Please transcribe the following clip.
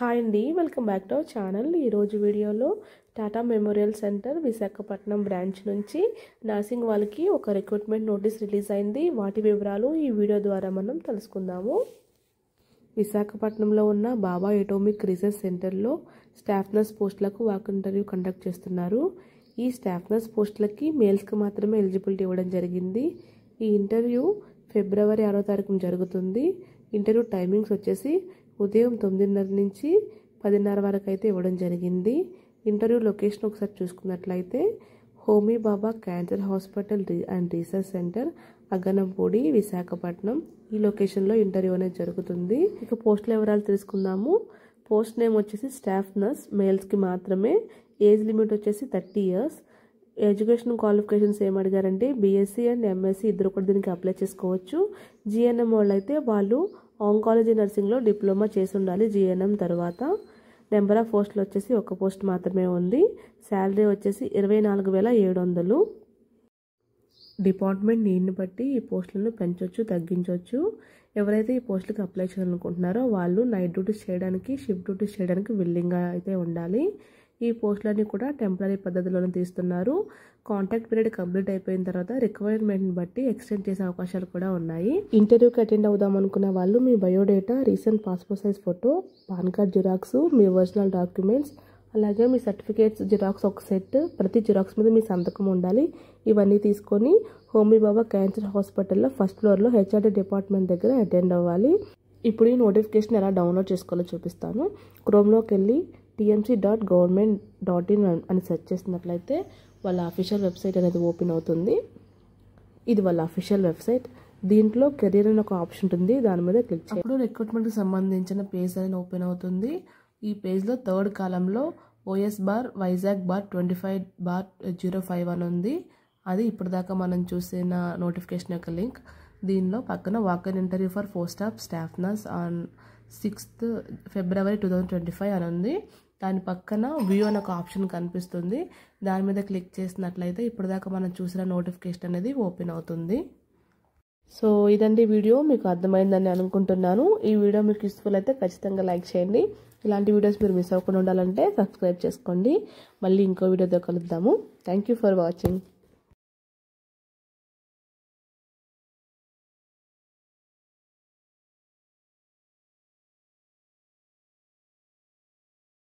Hi అండి, welcome back to our channel. ఈరోజు వీడియోలో Tata memorial centre Visakhapatnam branch నుంచి నర్సింగ్ వాళ్ళకి ఒక రిక్రూట్మెంట్ నోటీస్ రిలీజ్ అయింది. వాటి వివరాలు ఈ వీడియో ద్వారా మనం తెలుసుకుందాము. విశాఖపట్నంలో ఉన్న బాబా ఎటోమిక్ రీసెర్చ్ సెంటర్లో స్టాఫ్ నర్స్ పోస్టులకు వాక్ ఇంటర్వ్యూ కండక్ట్ చేస్తున్నారు. ఈ స్టాఫ్ నర్స్ పోస్టులకి మేల్స్కి మాత్రమే ఎలిజిబిలిటీ ఇవ్వడం జరిగింది. ఈ ఇంటర్వ్యూ ఫిబ్రవరి 6వ తారీఖున జరుగుతుంది. ఇంటర్వ్యూ టైమింగ్స్ వచ్చేసి ఉదయం 9:30 నుంచి 10:30 వరకు అయితే ఇవ్వడం జరిగింది. ఇంటర్వ్యూ లొకేషన్ ఒకసారి చూసుకున్నట్లయితే Homi Bhabha cancer hospital and research centre, Agganampudi, Visakhapatnam. ఈ లొకేషన్లో ఇంటర్వ్యూ అనేది జరుగుతుంది. ఇక పోస్టుల వివరాలు తెలుసుకుందాము. పోస్ట్ నేమ్ వచ్చేసి స్టాఫ్ నర్స్, మేల్స్కి మాత్రమే. ఏజ్ లిమిట్ వచ్చేసి 30 years. ఎడ్యుకేషన్ క్వాలిఫికేషన్స్ ఏం అడిగారంటే బీఎస్సీ అండ్ ఎంఎస్సీ ఇద్దరు కూడా దీనికి అప్లై చేసుకోవచ్చు. జిఎన్ఎం వాళ్ళు అయితే వాళ్ళు ఆంకాలజీ నర్సింగ్లో డిప్లొమా చేసి ఉండాలి జిఎన్ఎం తర్వాత. నెంబర్ ఆఫ్ పోస్టులు వచ్చేసి ఒక పోస్ట్ మాత్రమే ఉంది. శాలరీ వచ్చేసి 24,700. డిపార్ట్మెంట్ నీడ్ని బట్టి ఈ పోస్టులను పెంచవచ్చు, తగ్గించవచ్చు. ఎవరైతే ఈ పోస్టులకు అప్లై చేయాలనుకుంటున్నారో వాళ్ళు నైట్ డ్యూటీస్ చేయడానికి, షిఫ్ట్ డ్యూటీస్ చేయడానికి విల్లింగ్గా అయితే ఉండాలి. ఈ పోస్టులన్నీ కూడా టెంపరీ పద్ధతిలోనే తీస్తున్నారు. కాంట్రాక్ట్ పీరియడ్ కంప్లీట్ అయిపోయిన తర్వాత రిక్వైర్మెంట్ని బట్టి ఎక్స్టెండ్ చేసే అవకాశాలు కూడా ఉన్నాయి. ఇంటర్వ్యూకి అటెండ్ అవుదాం అనుకున్న వాళ్ళు మీ biodata, recent passport size photo, PAN card xerox, మీ ఒరిజినల్ డాక్యుమెంట్స్, అలాగే మీ సర్టిఫికేట్స్ జిరాక్స్ ఒక సెట్, ప్రతి జిరాక్స్ మీద మీ సంతకం ఉండాలి. ఇవన్నీ తీసుకొని హోమీ బాబా క్యాన్సర్ హాస్పిటల్లో ఫస్ట్ ఫ్లోర్లో హెచ్ఆర్డీ డిపార్ట్మెంట్ దగ్గర అటెండ్ అవ్వాలి. ఇప్పుడు ఈ నోటిఫికేషన్ ఎలా డౌన్లోడ్ చేసుకోవాలో చూపిస్తాను. క్రోమ్లోకి వెళ్ళి tmc.government.in అని సెర్చ్ చేసినట్లయితే వాళ్ళ అఫీషియల్ వెబ్సైట్ అనేది ఓపెన్ అవుతుంది. ఇది వాళ్ళ అఫీషియల్ వెబ్సైట్. దీంట్లో కెరీర్ అని ఒక ఆప్షన్ ఉంటుంది, దాని మీద క్లిక్ చేయాలి. అప్పుడు రిక్రూట్మెంట్కి సంబంధించిన పేజ్ అనేది ఓపెన్ అవుతుంది. ఈ పేజ్లో థర్డ్ కాలంలో OS వైజాగ్ 25/05 అని ఉంది. అది ఇప్పటిదాకా మనం చూసిన నోటిఫికేషన్ యొక్క లింక్. దీనిలో పక్కన walk in interview for post of staff nurse on 6th February 2025 అని ఉంది. దాని పక్కన వ్యూ అని ఒక ఆప్షన్ కనిపిస్తుంది. దాని మీద క్లిక్ చేసినట్లయితే ఇప్పటిదాకా మనం చూసిన నోటిఫికేషన్ అనేది ఓపెన్ అవుతుంది. సో ఇదండి వీడియో, మీకు అర్థమైందని అనుకుంటున్నాను. ఈ వీడియో మీకు యూస్ఫుల్ అయితే ఖచ్చితంగా లైక్ చేయండి. ఇలాంటి వీడియోస్ మీరు మిస్ అవ్వకుండా ఉండాలంటే సబ్స్క్రైబ్ చేసుకోండి. మళ్ళీ ఇంకో వీడియోతో కలుద్దాము. Thank you for watching.